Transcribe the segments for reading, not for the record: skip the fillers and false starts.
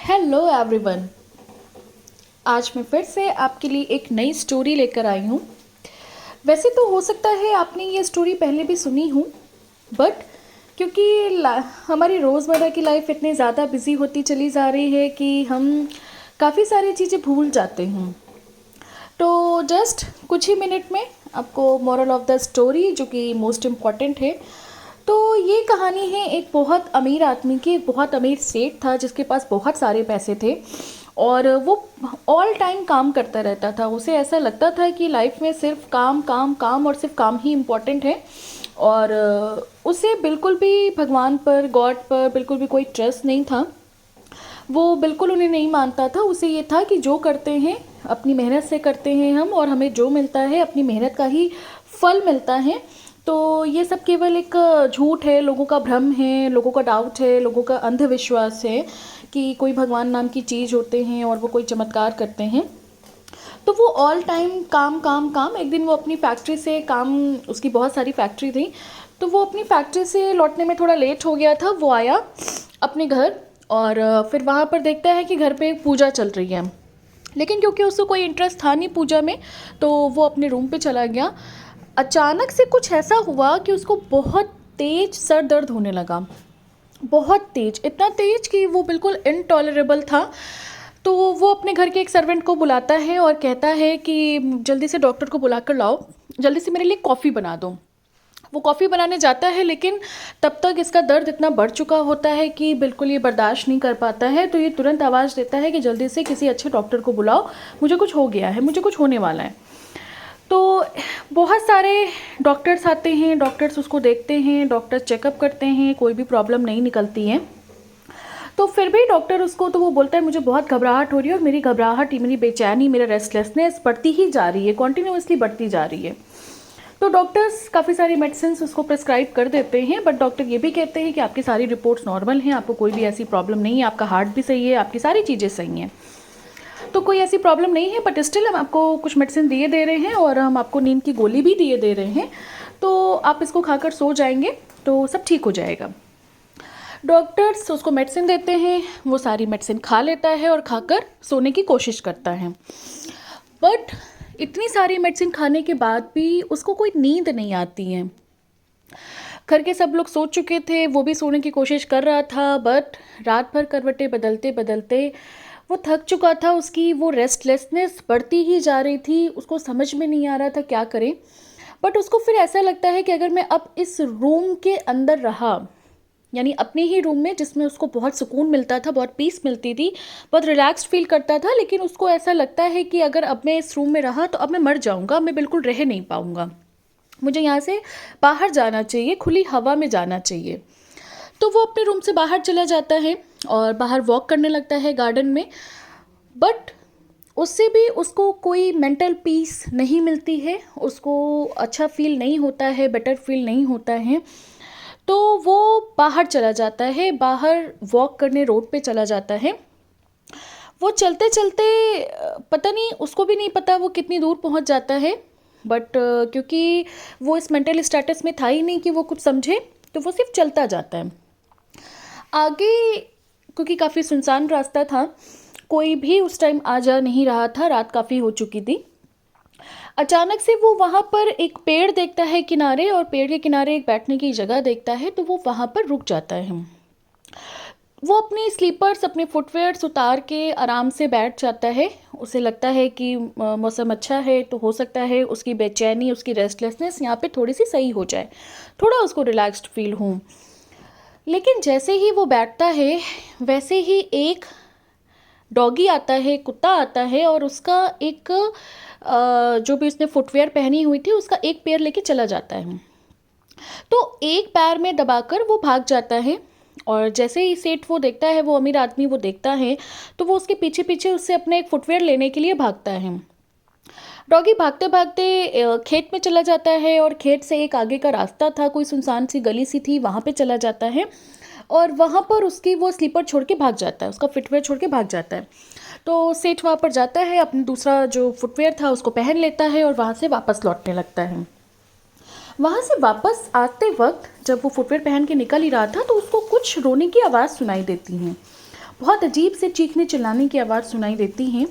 Hello everyone. आज मैं फिर से आपके लिए एक नई स्टोरी लेकर आई हूँ। वैसे तो हो सकता है आपने ये स्टोरी पहले भी सुनी हो, बट क्योंकि हमारी रोज़मर्रा की लाइफ इतनी ज़्यादा बिजी होती चली जा रही है कि हम काफ़ी सारी चीज़ें भूल जाते हैं। तो जस्ट कुछ ही मिनट में आपको मोरल ऑफ द स्टोरी, जो कि मोस्ट इम्पॉर्टेंट है। तो ये कहानी है एक बहुत अमीर आदमी की। एक बहुत अमीर सेठ था जिसके पास बहुत सारे पैसे थे और वो ऑल टाइम काम करता रहता था। उसे ऐसा लगता था कि लाइफ में सिर्फ काम काम काम और सिर्फ काम ही इम्पोर्टेंट है। और उसे बिल्कुल भी भगवान पर, गॉड पर बिल्कुल भी कोई ट्रस्ट नहीं था। वो बिल्कुल उन्हें नहीं मानता था। उसे ये था कि जो करते हैं अपनी मेहनत से करते हैं हम, और हमें जो मिलता है अपनी मेहनत का ही फल मिलता है। तो ये सब केवल एक झूठ है, लोगों का भ्रम है, लोगों का डाउट है, लोगों का अंधविश्वास है कि कोई भगवान नाम की चीज़ होते हैं और वो कोई चमत्कार करते हैं। तो वो ऑल टाइम काम काम काम। एक दिन वो अपनी फैक्ट्री से काम, उसकी बहुत सारी फैक्ट्री थी, तो वो अपनी फैक्ट्री से लौटने में थोड़ा लेट हो गया था। वो आया अपने घर और फिर वहाँ पर देखता है कि घर पे एक पूजा चल रही है, लेकिन क्योंकि उसको कोई इंटरेस्ट था नहीं पूजा में, तो वो अपने रूम पे चला गया। अचानक से कुछ ऐसा हुआ कि उसको बहुत तेज सर दर्द होने लगा। बहुत तेज, इतना तेज कि वो बिल्कुल इनटॉलरेबल था। तो वो अपने घर के एक सर्वेंट को बुलाता है और कहता है कि जल्दी से डॉक्टर को बुला कर लाओ, जल्दी से मेरे लिए कॉफ़ी बना दो। वो कॉफ़ी बनाने जाता है, लेकिन तब तक इसका दर्द इतना बढ़ चुका होता है कि बिल्कुल ये बर्दाश्त नहीं कर पाता है। तो ये तुरंत आवाज़ देता है कि जल्दी से किसी अच्छे डॉक्टर को बुलाओ, मुझे कुछ हो गया है, मुझे कुछ होने वाला है। तो बहुत सारे डॉक्टर्स आते हैं, डॉक्टर्स उसको देखते हैं, डॉक्टर्स चेकअप करते हैं, कोई भी प्रॉब्लम नहीं निकलती है। तो फिर भी डॉक्टर उसको, तो वो बोलता है मुझे बहुत घबराहट हो रही है और मेरी घबराहट, मेरी बेचैनी, मेरा रेस्टलेसनेस बढ़ती ही जा रही है, कॉन्टीन्यूसली बढ़ती जा रही है। तो डॉक्टर्स काफ़ी सारी मेडिसिन उसको प्रिस्क्राइब कर देते हैं, बट डॉक्टर ये भी कहते हैं कि आपकी सारी रिपोर्ट्स नॉर्मल हैं, आपको कोई भी ऐसी प्रॉब्लम नहीं है, आपका हार्ट भी सही है, आपकी सारी चीज़ें सही हैं, तो कोई ऐसी प्रॉब्लम नहीं है। बट स्टिल हम आपको कुछ मेडिसिन दिए दे रहे हैं और हम आपको नींद की गोली भी दिए दे रहे हैं, तो आप इसको खाकर सो जाएंगे तो सब ठीक हो जाएगा। डॉक्टर्स उसको मेडिसिन देते हैं, वो सारी मेडिसिन खा लेता है और खाकर सोने की कोशिश करता है। बट इतनी सारी मेडिसिन खाने के बाद भी उसको कोई नींद नहीं आती है। घर के सब लोग सो चुके थे, वो भी सोने की कोशिश कर रहा था, बट रात भर करवटें बदलते बदलते वो थक चुका था। उसकी वो रेस्टलेसनेस बढ़ती ही जा रही थी, उसको समझ में नहीं आ रहा था क्या करे। बट उसको फिर ऐसा लगता है कि अगर मैं अब इस रूम के अंदर रहा, यानी अपने ही रूम में जिसमें उसको बहुत सुकून मिलता था, बहुत पीस मिलती थी, बहुत रिलैक्स्ड फील करता था, लेकिन उसको ऐसा लगता है कि अगर अब मैं इस रूम में रहा तो अब मैं मर जाऊंगा, मैं बिल्कुल रह नहीं पाऊंगा, मुझे यहाँ से बाहर जाना चाहिए, खुली हवा में जाना चाहिए। तो वो अपने रूम से बाहर चला जाता है और बाहर वॉक करने लगता है गार्डन में। बट उससे भी उसको कोई मेंटल पीस नहीं मिलती है, उसको अच्छा फील नहीं होता है, बेटर फील नहीं होता है। तो वो बाहर चला जाता है, बाहर वॉक करने रोड पे चला जाता है। वो चलते चलते पता नहीं, उसको भी नहीं पता वो कितनी दूर पहुंच जाता है। बट क्योंकि वो इस मेंटल स्टेटस में था ही नहीं कि वो कुछ समझे, तो वो सिर्फ चलता जाता है आगे। क्योंकि काफ़ी सुनसान रास्ता था, कोई भी उस टाइम आ जा नहीं रहा था, रात काफ़ी हो चुकी थी। अचानक से वो वहाँ पर एक पेड़ देखता है किनारे, और पेड़ के किनारे एक बैठने की जगह देखता है, तो वो वहाँ पर रुक जाता है। वो अपने स्लीपर्स, अपने फुटवेयर्स उतार के आराम से बैठ जाता है। उसे लगता है कि मौसम अच्छा है, तो हो सकता है उसकी बेचैनी, उसकी रेस्टलेसनेस यहाँ पे थोड़ी सी सही हो जाए, थोड़ा उसको रिलैक्स्ड फील हो। लेकिन जैसे ही वो बैठता है, वैसे ही एक डॉगी आता है, कुत्ता आता है, और उसका एक जो भी उसने फुटवेयर पहनी हुई थी उसका एक पैर लेके चला जाता है। तो एक पैर में दबाकर वो भाग जाता है, और जैसे ही सेठ वो देखता है, वो अमीर आदमी वो देखता है, तो वो उसके पीछे पीछे उससे अपने एक फुटवेयर लेने के लिए भागता है। डॉगी भागते भागते खेत में चला जाता है, और खेत से एक आगे का रास्ता था, कोई सुनसान सी गली सी थी, वहाँ पे चला जाता है, और वहाँ पर उसकी वो स्लीपर छोड़ के भाग जाता है, उसका फुटवेयर छोड़ के भाग जाता है। तो सेठ वहाँ पर जाता है, अपना दूसरा जो फुटवेयर था उसको पहन लेता है और वहाँ से वापस लौटने लगता है। वहाँ से वापस आते वक्त जब वो फुटवेयर पहन के निकल ही रहा था, तो उसको कुछ रोने की आवाज़ सुनाई देती है। बहुत अजीब से चीखने चिल्लाने की आवाज़ सुनाई देती हैं।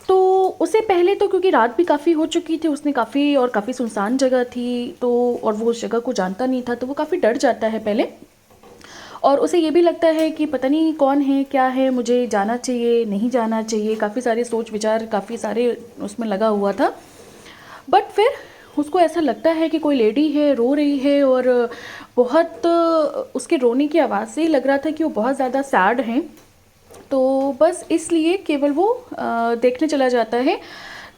तो उससे पहले तो क्योंकि रात भी काफ़ी हो चुकी थी, उसने काफ़ी सुनसान जगह थी, तो और वो उस जगह को जानता नहीं था, तो वो काफ़ी डर जाता है पहले। और उसे ये भी लगता है कि पता नहीं कौन है, क्या है, मुझे जाना चाहिए, नहीं जाना चाहिए, काफ़ी सारे सोच विचार, काफ़ी सारे उसमें लगा हुआ था। बट फिर उसको ऐसा लगता है कि कोई लेडी है, रो रही है, और बहुत उसके रोने की आवाज़ से ही लग रहा था कि वो बहुत ज़्यादा सैड हैं। तो बस इसलिए केवल वो देखने चला जाता है।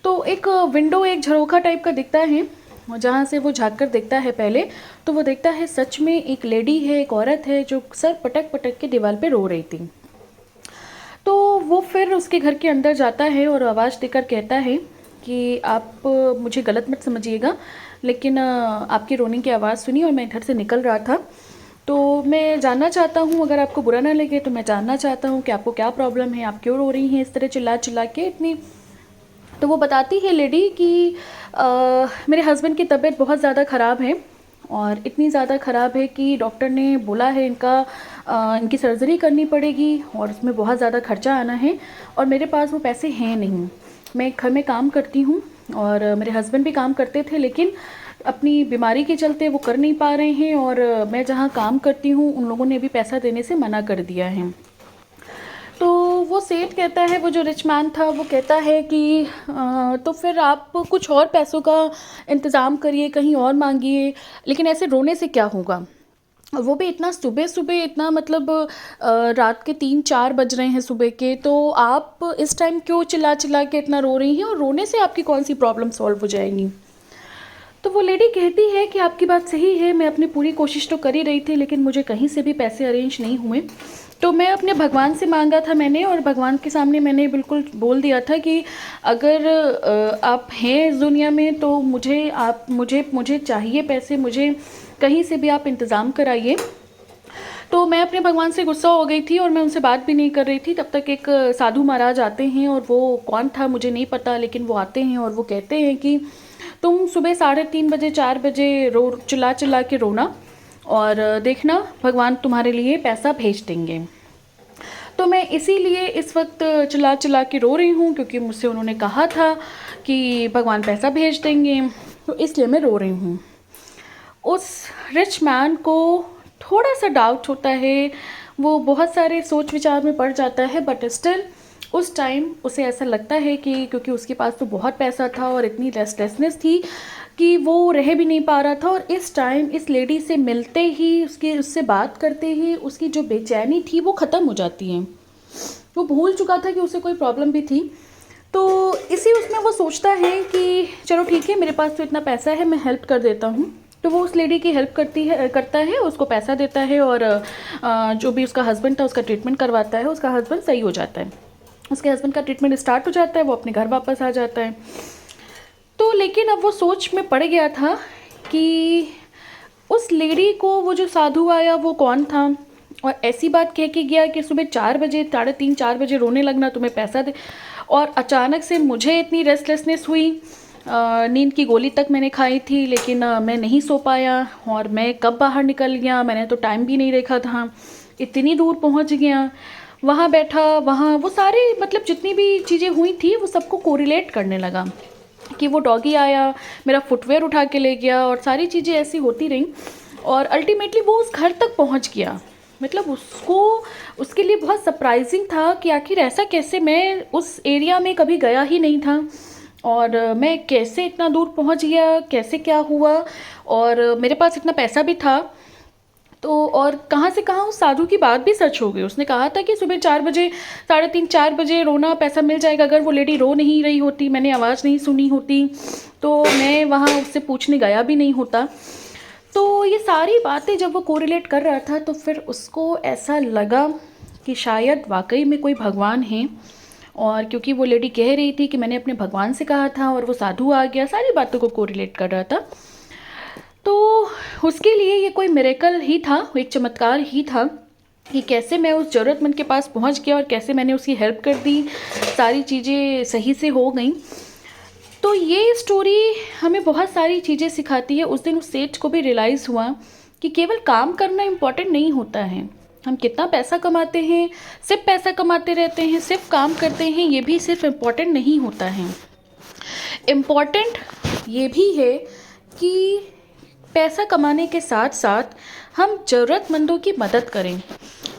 तो एक विंडो, एक झरोखा टाइप का दिखता है, जहाँ से वो झाँक कर देखता है पहले, तो वो देखता है सच में एक लेडी है, एक औरत है जो सर पटक पटक के दीवार पे रो रही थी। तो वो फिर उसके घर के अंदर जाता है और आवाज़ देकर कहता है कि आप मुझे गलत मत समझिएगा, लेकिन आपकी रोने की आवाज़ सुनी और मैं इधर से निकल रहा था, तो मैं जानना चाहता हूँ, अगर आपको बुरा ना लगे तो मैं जानना चाहता हूँ कि आपको क्या प्रॉब्लम है, आप क्यों रो रही हैं इस तरह चिल्ला चिल्ला के इतनी। तो वो बताती है लेडी कि मेरे हस्बैंड की तबीयत बहुत ज़्यादा ख़राब है, और इतनी ज़्यादा ख़राब है कि डॉक्टर ने बोला है इनकी सर्जरी करनी पड़ेगी और उसमें बहुत ज़्यादा खर्चा आना है, और मेरे पास वो पैसे हैं नहीं। मैं घर में काम करती हूँ और मेरे हस्बैंड भी काम करते थे, लेकिन अपनी बीमारी के चलते वो कर नहीं पा रहे हैं, और मैं जहाँ काम करती हूँ उन लोगों ने भी पैसा देने से मना कर दिया है। तो वो सेठ कहता है, वो जो रिच मैन था वो कहता है कि तो फिर आप कुछ और पैसों का इंतज़ाम करिए, कहीं और मांगिए, लेकिन ऐसे रोने से क्या होगा। वो भी इतना सुबह सुबह, इतना मतलब रात के 3-4 बज रहे हैं सुबह के, तो आप इस टाइम क्यों चिल्ला चिल्ला के इतना रो रही हैं, और रोने से आपकी कौन सी प्रॉब्लम सॉल्व हो जाएगी। तो वो लेडी कहती है कि आपकी बात सही है, मैं अपनी पूरी कोशिश तो कर ही रही थी, लेकिन मुझे कहीं से भी पैसे अरेंज नहीं हुए। तो मैं अपने भगवान से मांगा था मैंने, और भगवान के सामने मैंने बिल्कुल बोल दिया था कि अगर आप हैं इस दुनिया में तो मुझे चाहिए पैसे, मुझे कहीं से भी आप इंतज़ाम कराइए। तो मैं अपने भगवान से गुस्सा हो गई थी और मैं उनसे बात भी नहीं कर रही थी। तब तक एक साधु महाराज आते हैं, और वो कौन था मुझे नहीं पता, लेकिन वो आते हैं और वो कहते हैं कि तुम सुबह 3:30 बजे 4 बजे चिल्ला चिल्ला के रोना, और देखना भगवान तुम्हारे लिए पैसा भेज देंगे। तो मैं इसीलिए इस वक्त चिल्ला चिल्ला के रो रही हूँ, क्योंकि मुझसे उन्होंने कहा था कि भगवान पैसा भेज देंगे, तो इसलिए मैं रो रही हूँ। उस रिच मैन को थोड़ा सा डाउट होता है, वो बहुत सारे सोच विचार में पड़ जाता है, बट स्टिल उस टाइम उसे ऐसा लगता है कि क्योंकि उसके पास तो बहुत पैसा था और इतनी रेस्टलेसनेस थी कि वो रह भी नहीं पा रहा था, और इस टाइम इस लेडी से मिलते ही, उससे बात करते ही उसकी जो बेचैनी थी वो ख़त्म हो जाती है। वो भूल चुका था कि उसे कोई प्रॉब्लम भी थी। तो इसी उसमें वो सोचता है कि चलो ठीक है, मेरे पास तो इतना पैसा है, मैं हेल्प कर देता हूँ। तो वो उस लेडी की हेल्प करता है, उसको पैसा देता है, और जो भी उसका हस्बैंड था उसका ट्रीटमेंट करवाता है। उसका हस्बैंड सही हो जाता है, उसके हस्बैंड का ट्रीटमेंट स्टार्ट हो जाता है, वो अपने घर वापस आ जाता है। तो लेकिन अब वो सोच में पड़ गया था कि उस लेडी को वो जो साधु आया वो कौन था, और ऐसी बात कह के गया कि सुबह 4 बजे, 3:30-4 बजे रोने लगना, तुम्हें पैसा दे। और अचानक से मुझे इतनी रेस्टलेसनेस हुई, नींद की गोली तक मैंने खाई थी, लेकिन मैं नहीं सो पाया, और मैं कब बाहर निकल गया, मैंने तो टाइम भी नहीं देखा था, इतनी दूर पहुंच गया, वहाँ बैठा, वहाँ वो सारी मतलब जितनी भी चीज़ें हुई थी वो सबको कोरिलेट करने लगा कि वो डॉगी आया, मेरा फुटवेयर उठा के ले गया, और सारी चीज़ें ऐसी होती रहीं, और अल्टीमेटली वो उस घर तक पहुंच गया। मतलब उसके लिए बहुत सरप्राइजिंग था कि आखिर ऐसा कैसे, मैं उस एरिया में कभी गया ही नहीं था, और मैं कैसे इतना दूर पहुंच गया, कैसे क्या हुआ, और मेरे पास इतना पैसा भी था। तो और कहाँ से कहाँ उस साधु की बात भी सच हो गई। उसने कहा था कि सुबह 4 बजे, 3:30-4 बजे रोना, पैसा मिल जाएगा। अगर वो लेडी रो नहीं रही होती, मैंने आवाज़ नहीं सुनी होती, तो मैं वहाँ उससे पूछने गया भी नहीं होता। तो ये सारी बातें जब वो कोरिलेट कर रहा था, तो फिर उसको ऐसा लगा कि शायद वाकई में कोई भगवान है, और क्योंकि वो लेडी कह रही थी कि मैंने अपने भगवान से कहा था और वो साधु आ गया, सारी बातों को कोरिलेट कर रहा था। तो उसके लिए ये कोई मिरेकल ही था, एक चमत्कार ही था कि कैसे मैं उस ज़रूरतमंद के पास पहुंच गया और कैसे मैंने उसकी हेल्प कर दी, सारी चीज़ें सही से हो गई। तो ये स्टोरी हमें बहुत सारी चीज़ें सिखाती है। उस दिन उस सेठ को भी रियलाइज़ हुआ कि केवल काम करना इम्पॉर्टेंट नहीं होता है, हम कितना पैसा कमाते हैं, सिर्फ पैसा कमाते रहते हैं, सिर्फ काम करते हैं, ये भी सिर्फ इम्पॉर्टेंट नहीं होता है। इम्पॉर्टेंट ये भी है कि पैसा कमाने के साथ साथ हम ज़रूरतमंदों की मदद करें।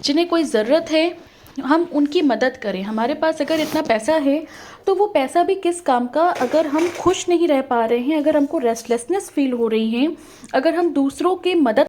जिन्हें कोई ज़रूरत है हम उनकी मदद करें। हमारे पास अगर इतना पैसा है तो वो पैसा भी किस काम का, अगर हम खुश नहीं रह पा रहे हैं, अगर हमको रेस्टलेसनेस फील हो रही है, अगर हम दूसरों की मदद